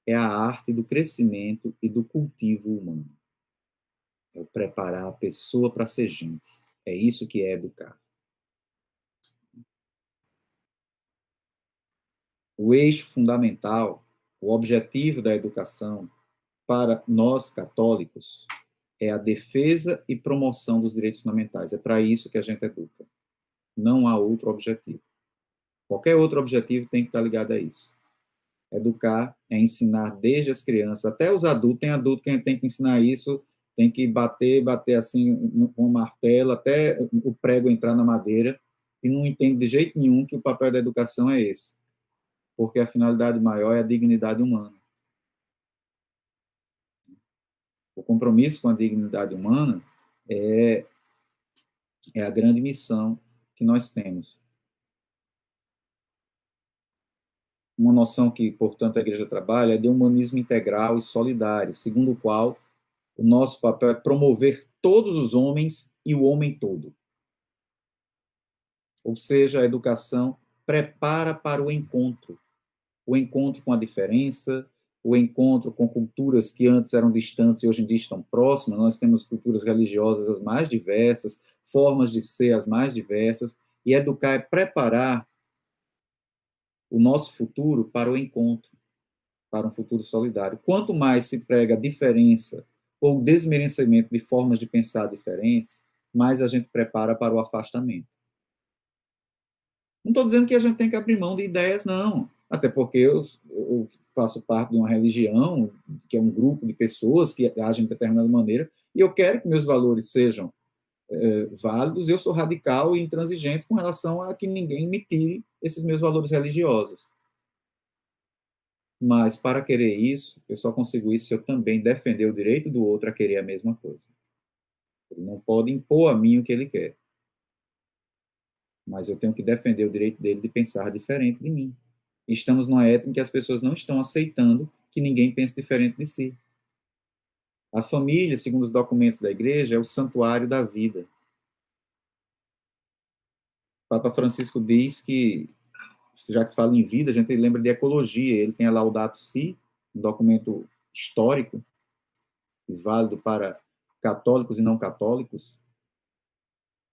S5: é a arte do crescimento e do cultivo humano. É preparar a pessoa para ser gente. É isso que é educar. O eixo fundamental, o objetivo da educação para nós católicos é a defesa e promoção dos direitos fundamentais. É para isso que a gente educa. Não há outro objetivo. Qualquer outro objetivo tem que estar ligado a isso. Educar é ensinar desde as crianças até os adultos. Tem adulto que a gente tem que ensinar isso, tem que bater assim com um martelo até o prego entrar na madeira e não entende de jeito nenhum que o papel da educação é esse. Porque a finalidade maior é a dignidade humana. O compromisso com a dignidade humana é a grande missão que nós temos. Uma noção que, portanto, a Igreja trabalha é de humanismo integral e solidário, segundo o qual o nosso papel é promover todos os homens e o homem todo. Ou seja, a educação prepara para o encontro com a diferença, o encontro com culturas que antes eram distantes e hoje em dia estão próximas. Nós temos culturas religiosas as mais diversas, formas de ser as mais diversas, e educar é preparar o nosso futuro para o encontro, para um futuro solidário. Quanto mais se prega a diferença ou o desmerecimento de formas de pensar diferentes, mais a gente prepara para o afastamento. Não estou dizendo que a gente tem que abrir mão de ideias, não. Até porque eu faço parte de uma religião, que é um grupo de pessoas que agem de determinada maneira, e eu quero que meus valores sejam válidos, eu sou radical e intransigente com relação a que ninguém me tire esses meus valores religiosos. Mas, para querer isso, eu só consigo isso se eu também defender o direito do outro a querer a mesma coisa. Ele não pode impor a mim o que ele quer. Mas eu tenho que defender o direito dele de pensar diferente de mim. Estamos numa época em que as pessoas não estão aceitando que ninguém pense diferente de si. A família, segundo os documentos da igreja, é o santuário da vida. O Papa Francisco diz que, já que fala em vida, a gente lembra de ecologia. Ele tem a Laudato Si, um documento histórico, válido para Católicos e Não Católicos,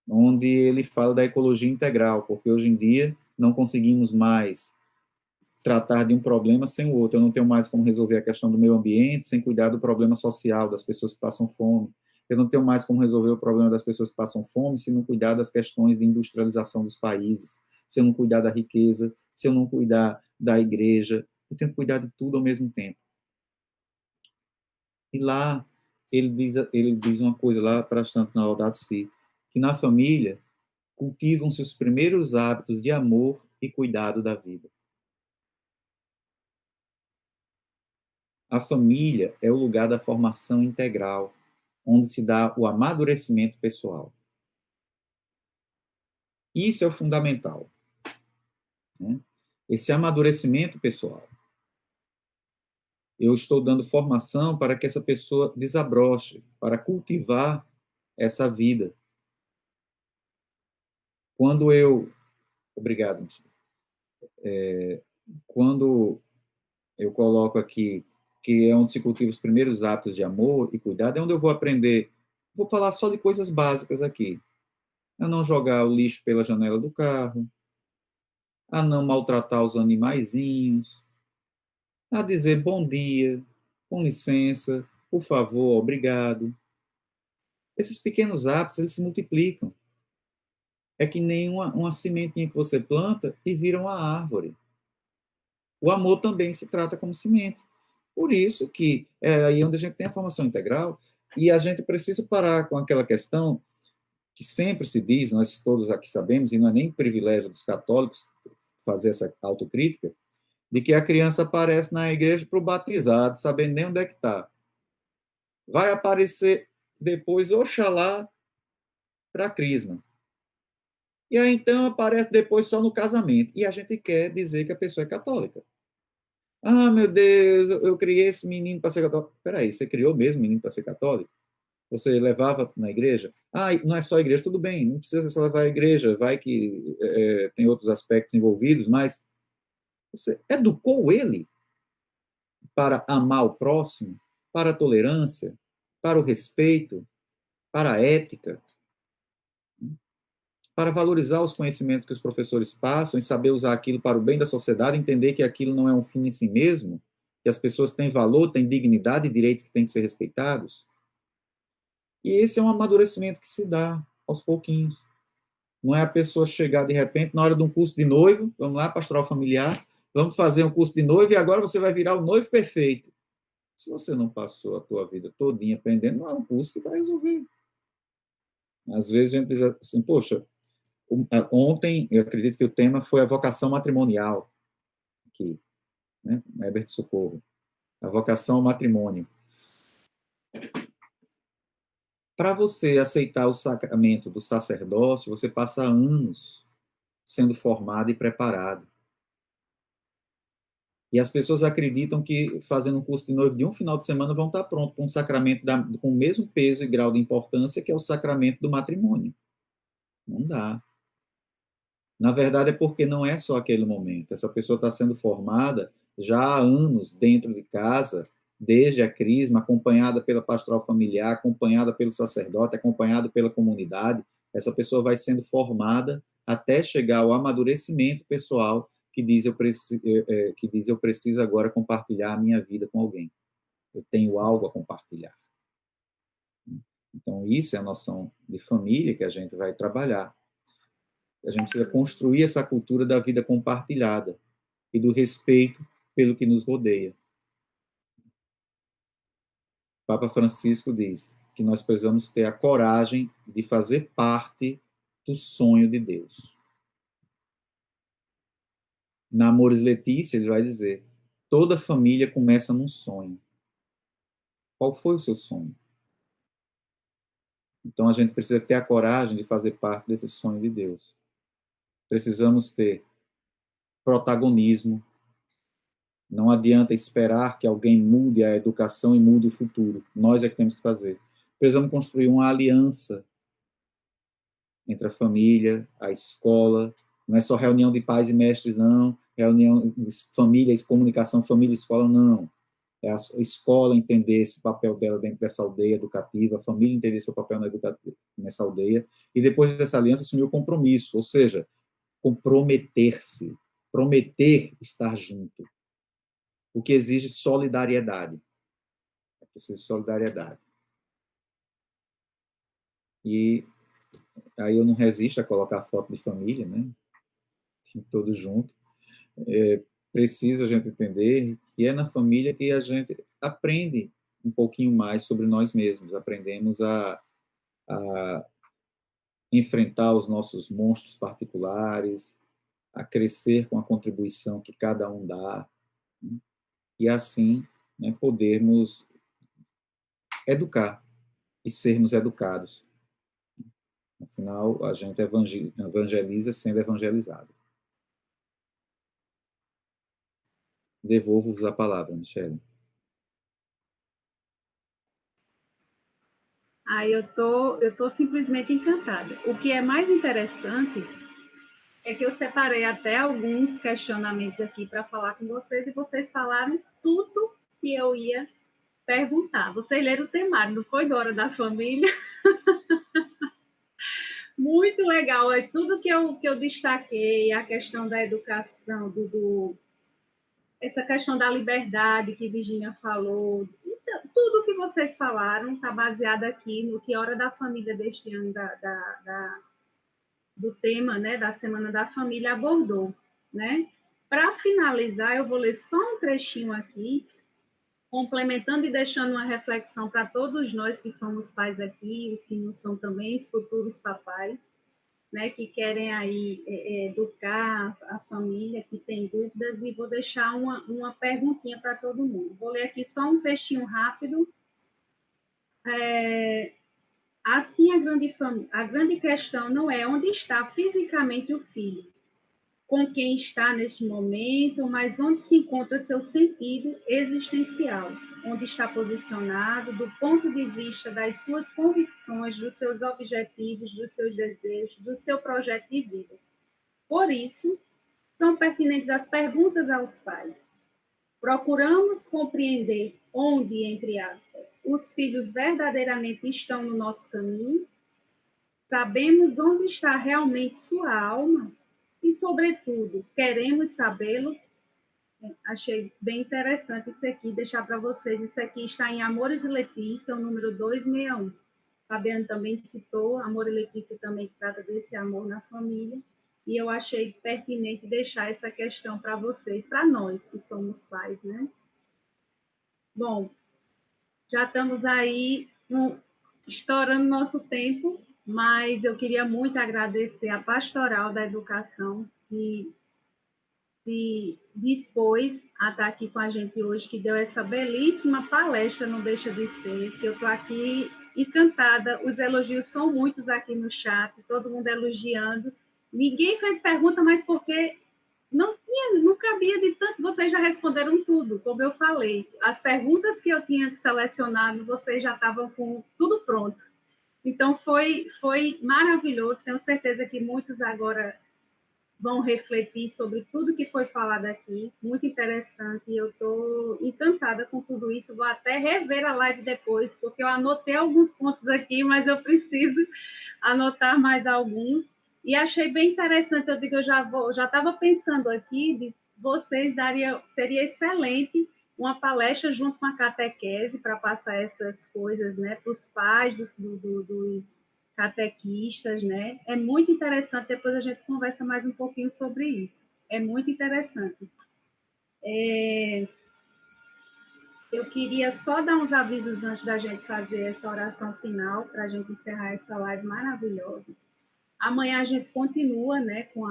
S5: onde ele fala da ecologia integral, porque hoje em dia não conseguimos mais tratar de um problema sem o outro. Eu não tenho mais como resolver a questão do meio ambiente sem cuidar do problema social das pessoas que passam fome. Eu não tenho mais como resolver o problema das pessoas que passam fome se não cuidar das questões de industrialização dos países, se eu não cuidar da riqueza, se eu não cuidar da igreja. Eu tenho que cuidar de tudo ao mesmo tempo. E lá, ele diz uma coisa lá, para tanto na Laudato Si, que na família cultivam-se os primeiros hábitos de amor e cuidado da vida. A família é o lugar da formação integral, onde se dá o amadurecimento pessoal. Isso é o fundamental, né? Esse amadurecimento pessoal. Eu estou dando formação para que essa pessoa desabroche, para cultivar essa vida. Quando eu... Obrigado. Quando eu coloco aqui que é onde se cultiva os primeiros hábitos de amor e cuidado, é onde eu vou aprender. Vou falar só de coisas básicas aqui. A não jogar o lixo pela janela do carro, a não maltratar os animaizinhos, a dizer bom dia, com licença, por favor, obrigado. Esses pequenos hábitos, eles se multiplicam. É que nem uma sementinha que você planta e vira uma árvore. O amor também se trata como semente. Por isso que é aí onde a gente tem a formação integral e a gente precisa parar com aquela questão que sempre se diz, nós todos aqui sabemos, e não é nem privilégio dos católicos fazer essa autocrítica, de que a criança aparece na igreja para o batizado, sabendo nem onde é que está. Vai aparecer depois, oxalá, para a crisma. E aí, então, aparece depois só no casamento. E a gente quer dizer que a pessoa é católica. Ah, meu Deus, eu criei esse menino para ser católico. Peraí, você criou mesmo o menino para ser católico? Você levava na igreja? Ah, não é só a igreja, tudo bem, não precisa só levar a igreja, vai que tem outros aspectos envolvidos, mas você educou ele para amar o próximo, para a tolerância, para o respeito, para a ética, para valorizar os conhecimentos que os professores passam e saber usar aquilo para o bem da sociedade, entender que aquilo não é um fim em si mesmo, que as pessoas têm valor, têm dignidade e direitos que têm que ser respeitados. E esse é um amadurecimento que se dá aos pouquinhos. Não é a pessoa chegar de repente, na hora de um curso de noivo, vamos lá, pastoral familiar, vamos fazer um curso de noivo e agora você vai virar o noivo perfeito. Se você não passou a tua vida todinha aprendendo, não é um curso que vai resolver. Às vezes a gente diz assim, poxa, ontem, eu acredito que o tema foi a vocação matrimonial, aqui, né? Herbert Socorro. A vocação ao matrimônio. Para você aceitar o sacramento do sacerdócio, você passa anos sendo formado e preparado. E as pessoas acreditam que fazendo um curso de noivo de um final de semana vão estar prontos para um sacramento com o mesmo peso e grau de importância que é o sacramento do matrimônio. Não dá. Na verdade, é porque não é só aquele momento. Essa pessoa está sendo formada já há anos dentro de casa, desde a crisma, acompanhada pela pastoral familiar, acompanhada pelo sacerdote, acompanhada pela comunidade. Essa pessoa vai sendo formada até chegar ao amadurecimento pessoal que diz eu preciso agora compartilhar a minha vida com alguém. Eu tenho algo a compartilhar. Então, isso é a noção de família que a gente vai trabalhar. A gente precisa construir essa cultura da vida compartilhada e do respeito pelo que nos rodeia. O Papa Francisco diz que nós precisamos ter a coragem de fazer parte do sonho de Deus. Na Amoris Laetitia, ele vai dizer, toda família começa num sonho. Qual foi o seu sonho? Então, a gente precisa ter a coragem de fazer parte desse sonho de Deus. Precisamos ter protagonismo. Não adianta esperar que alguém mude a educação e mude o futuro. Nós é que temos que fazer. Precisamos construir uma aliança entre a família, a escola. Não é só reunião de pais e mestres, não. Reunião de família, comunicação família-escola, não. é a escola entender esse papel dela dentro dessa aldeia educativa, a família entender seu papel nessa aldeia, e depois dessa aliança assumir o compromisso, ou seja, comprometer-se, prometer estar junto, o que exige solidariedade. É preciso solidariedade. E aí eu não resisto a colocar foto de família, né? Todos juntos. Precisa a gente entender que é na família que a gente aprende um pouquinho mais sobre nós mesmos, aprendemos a enfrentar os nossos monstros particulares, a crescer com a contribuição que cada um dá, né? E assim, né, podermos educar e sermos educados. Afinal, a gente evangeliza sendo evangelizado. Devolvo-vos a palavra, Michele.
S3: Eu tô simplesmente encantada. O que é mais interessante é que eu separei até alguns questionamentos aqui para falar com vocês e vocês falaram tudo que eu ia perguntar. Vocês leram o temário, não foi, Dora, da família? Muito legal. É tudo que eu destaquei, a questão da educação, essa questão da liberdade que Virginia falou, então, tudo que vocês falaram está baseado aqui no que Hora da Família deste ano, do tema, né, da Semana da Família abordou, né? Para finalizar, eu vou ler só um trechinho aqui, complementando e deixando uma reflexão para todos nós que somos pais aqui, os que não são também, os futuros papais, né, que querem aí educar a família, que tem dúvidas, e vou deixar uma perguntinha para todo mundo. Vou ler aqui só um textinho rápido. Assim, a grande questão não é onde está fisicamente o filho, com quem está neste momento, mas onde se encontra seu sentido existencial, onde está posicionado do ponto de vista das suas convicções, dos seus objetivos, dos seus desejos, do seu projeto de vida. Por isso, são pertinentes as perguntas aos pais. Procuramos compreender onde, entre aspas, os filhos verdadeiramente estão no nosso caminho? Sabemos onde está realmente sua alma? E, sobretudo, queremos sabê-lo? Achei bem interessante isso aqui, deixar para vocês. Isso aqui está em Amores e Letícia, o número 261. Fabiano também citou, Amor e Letícia também trata desse amor na família. E eu achei pertinente deixar essa questão para vocês, para nós que somos pais, né? Bom, já estamos aí estourando nosso tempo, mas eu queria muito agradecer a Pastoral da Educação, que se dispôs a estar aqui com a gente hoje, que deu essa belíssima palestra, não deixa de ser, que eu estou aqui encantada, os elogios são muitos aqui no chat, todo mundo elogiando, ninguém fez pergunta, mas porque não cabia de tanto, vocês já responderam tudo, como eu falei, as perguntas que eu tinha selecionado, vocês já estavam com tudo pronto, então foi maravilhoso, tenho certeza que muitos agora vão refletir sobre tudo que foi falado aqui, muito interessante, e eu estou encantada com tudo isso, vou até rever a live depois, porque eu anotei alguns pontos aqui, mas eu preciso anotar mais alguns, e achei bem interessante, eu digo, já estava pensando aqui, de vocês seria excelente uma palestra junto com a catequese, para passar essas coisas, né, para os pais dos catequistas, né? É muito interessante, depois a gente conversa mais um pouquinho sobre isso. É muito interessante. Eu queria só dar uns avisos antes da gente fazer essa oração final, para a gente encerrar essa live maravilhosa. Amanhã a gente continua, né, com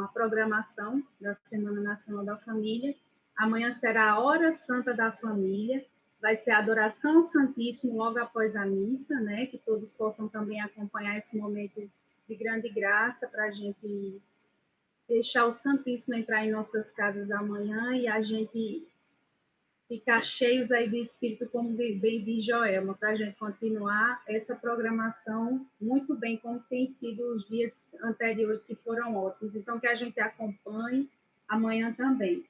S3: a programação da Semana Nacional da Família. Amanhã será a Hora Santa da Família, vai ser a adoração ao Santíssimo logo após a missa, né, que todos possam também acompanhar esse momento de grande graça para a gente deixar o Santíssimo entrar em nossas casas amanhã e a gente ficar cheios aí do Espírito, como bem diz Joelma, para a gente continuar essa programação muito bem, como tem sido os dias anteriores, que foram ótimos. Então, que a gente acompanhe amanhã também,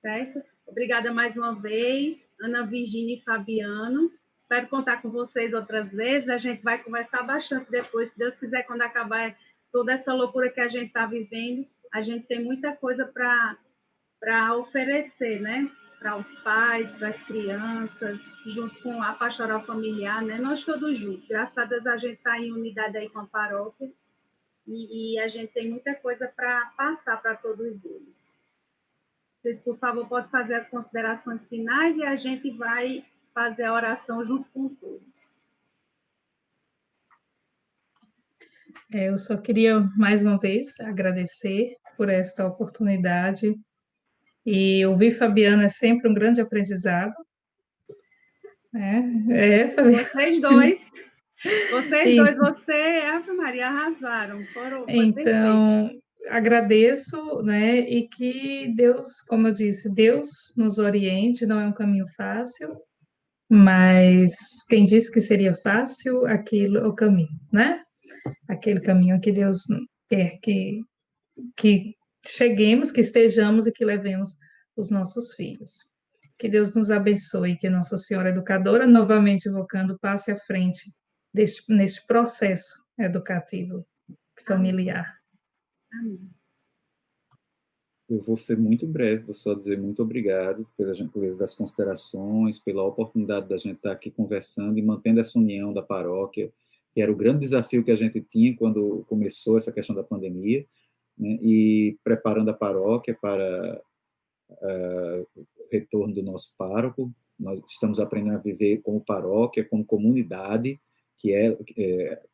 S3: certo? Obrigada mais uma vez, Ana Virgínia e Fabiano. Espero contar com vocês outras vezes. A gente vai conversar bastante depois, se Deus quiser, quando acabar toda essa loucura que a gente está vivendo. A gente tem muita coisa para oferecer, né? Para os pais, para as crianças, junto com a pastoral familiar, né? Nós todos juntos. Graças a Deus a gente está em unidade aí com a paróquia e a gente tem muita coisa para passar para todos eles. Vocês, por favor, podem fazer as considerações finais e a gente vai fazer a oração junto com todos.
S4: Eu só queria, mais uma vez, agradecer por esta oportunidade. E ouvir Fabiana é sempre um grande aprendizado. Fabiana.
S3: Vocês dois, você e a Maria arrasaram. Foi
S4: então,
S3: perfeito.
S4: Agradeço, né? E que Deus, como eu disse, Deus nos oriente, não é um caminho fácil, mas quem disse que seria fácil, aquilo é o caminho, né? Aquele caminho que Deus quer que cheguemos, que estejamos e que levemos os nossos filhos. Que Deus nos abençoe, que Nossa Senhora Educadora, novamente invocando, passe à frente neste processo educativo familiar.
S3: Amém.
S5: Eu vou ser muito breve, vou só dizer muito obrigado pela gentileza das considerações, pela oportunidade da gente estar aqui conversando e mantendo essa união da paróquia, que era o grande desafio que a gente tinha quando começou essa questão da pandemia, né, e preparando a paróquia para o retorno do nosso pároco. Nós estamos aprendendo a viver como paróquia, como comunidade, que é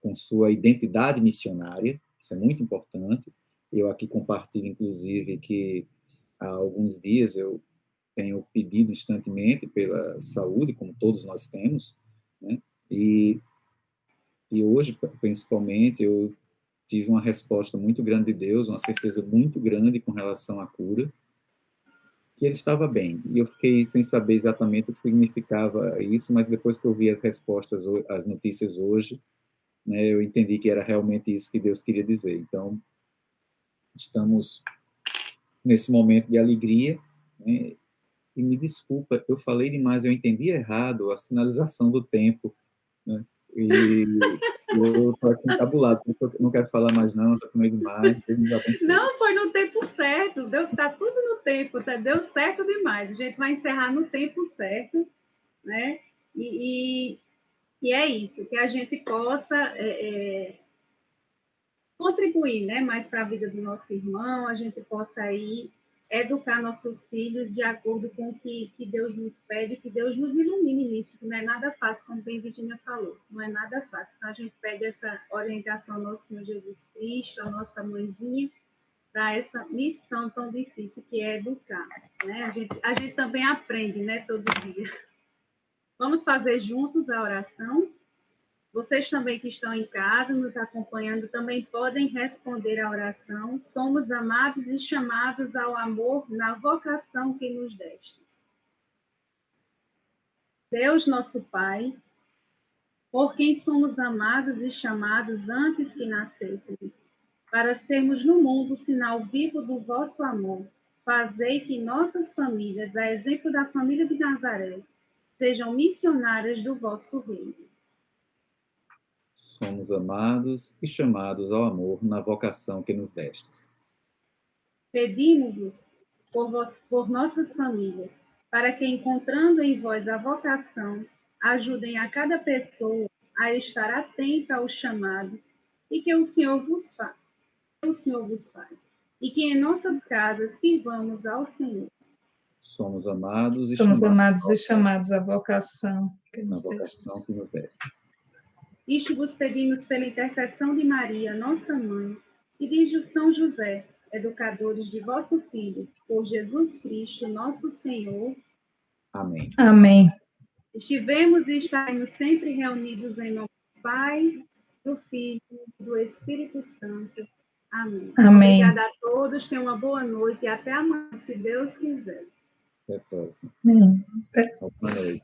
S5: com sua identidade missionária, isso é muito importante. Eu aqui compartilho, inclusive, que há alguns dias eu tenho pedido constantemente pela saúde, como todos nós temos, né? E hoje, principalmente, eu tive uma resposta muito grande de Deus, uma certeza muito grande com relação à cura, que ele estava bem. E eu fiquei sem saber exatamente o que significava isso, mas depois que eu vi as respostas, as notícias hoje, né, eu entendi que era realmente isso que Deus queria dizer. Então, estamos nesse momento de alegria, né? E me desculpa, eu falei demais, eu entendi errado a sinalização do tempo, né? E eu estou aqui encabulado, eu não quero falar mais não, já tomei demais.
S3: Não, foi no tempo certo, está tudo no tempo, deu certo demais. A gente vai encerrar no tempo certo, né? E é isso, que a gente possa contribuir, né, mais para a vida do nosso irmão, a gente possa aí educar nossos filhos de acordo com o que Deus nos pede, que Deus nos ilumine nisso, que não é nada fácil, como bem Virginia falou, não é nada fácil. Então, a gente pede essa orientação ao nosso Senhor Jesus Cristo, à nossa mãezinha, para essa missão tão difícil que é educar, né? A gente também aprende, né, todo dia. Vamos fazer juntos a oração? Vocês também que estão em casa, nos acompanhando, também podem responder à oração. Somos amados e chamados ao amor na vocação que nos destes. Deus, nosso Pai, por quem somos amados e chamados antes que nascêssemos, para sermos no mundo sinal vivo do vosso amor, fazei que nossas famílias, a exemplo da família de Nazaré, sejam missionárias do vosso reino.
S5: Somos amados e chamados ao amor na vocação que nos destes.
S3: Pedimos-vos por nossas famílias, para que, encontrando em vós a vocação, ajudem a cada pessoa a estar atenta ao chamado e que o Senhor vos faz. E que em nossas casas sirvamos ao Senhor.
S5: Somos amados
S4: e chamados à vocação que nos
S5: destes.
S3: Isto vos pedimos pela intercessão de Maria, nossa mãe, e de São José, educadores de vosso Filho, por Jesus Cristo, nosso Senhor.
S5: Amém.
S4: Amém.
S3: Estivemos e estaremos sempre reunidos em nome do Pai, do Filho e do Espírito Santo. Amém.
S4: Amém.
S3: Obrigada a todos, tenham uma boa noite e até amanhã, se Deus quiser.
S5: Até a próxima.
S4: Amém.
S5: Boa noite.